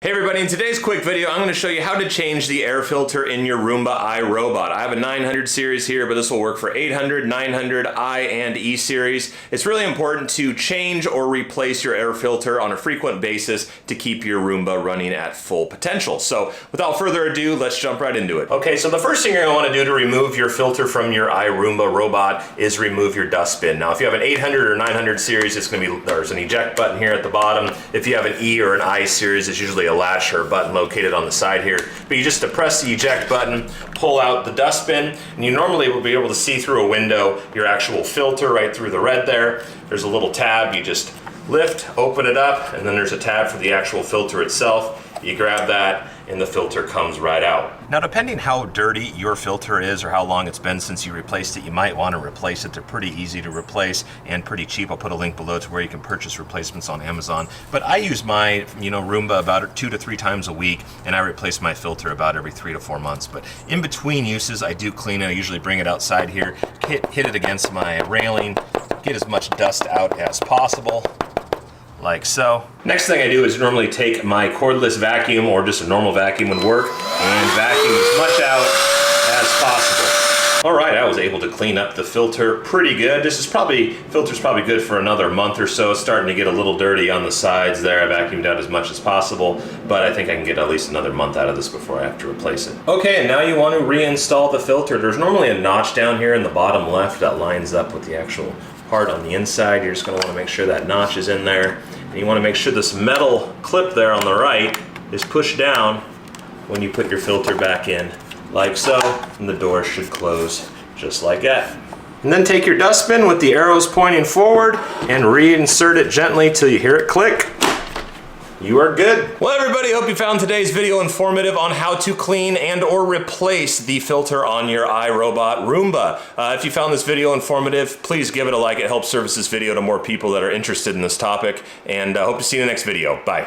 Hey everybody, in today's quick video, I'm going to show you how to change the air filter in your Roomba iRobot. I have a 900 series here, but this will work for 800, 900, I, and E series. It's really important to change or replace your air filter on a frequent basis to keep your Roomba running at full potential. So without further ado, let's jump right into it. Okay, so the first thing you're going to want to do to remove your filter from your iRoomba robot is remove your dustbin. Now if you have an 800 or 900 series, it's going to be, there's an eject button here at the bottom. If you have an E or an I series, it's usually a latch or button located on the side here. But you just depress the eject button, pull out the dustbin, and you normally will be able to see through a window your actual filter right through the red there. There's a little tab, you just lift, open it up, and then there's a tab for the actual filter itself. You grab that, and the filter comes right out. Now, depending how dirty your filter is or how long it's been since you replaced it, you might want to replace it. They're pretty easy to replace and pretty cheap. I'll put a link below to where you can purchase replacements on Amazon. But I use my, Roomba about 2 to 3 times a week, and I replace my filter about every 3 to 4 months. But in between uses, I do clean it. I usually bring it outside here, hit it against my railing, get as much dust out as possible, like so. Next thing I do is normally take my cordless vacuum or just a normal vacuum would work and vacuum as much out as possible. All right, I was able to clean up the filter pretty good. Filter's probably good for another month or so. It's starting to get a little dirty on the sides there. I vacuumed out as much as possible, but I think I can get at least another month out of this before I have to replace it. Okay, and now you want to reinstall the filter. There's normally a notch down here in the bottom left that lines up with the actual part on the inside. You're just going to want to make sure that notch is in there. And you want to make sure this metal clip there on the right is pushed down when you put your filter back in, like so, and the door should close just like that. And then take your dustbin with the arrows pointing forward and reinsert it gently till you hear it click. You are good. Well, everybody, hope you found today's video informative on how to clean and or replace the filter on your iRobot Roomba. If you found this video informative, please give it a like. It helps service this video to more people that are interested in this topic. And hope to see you in the next video. Bye.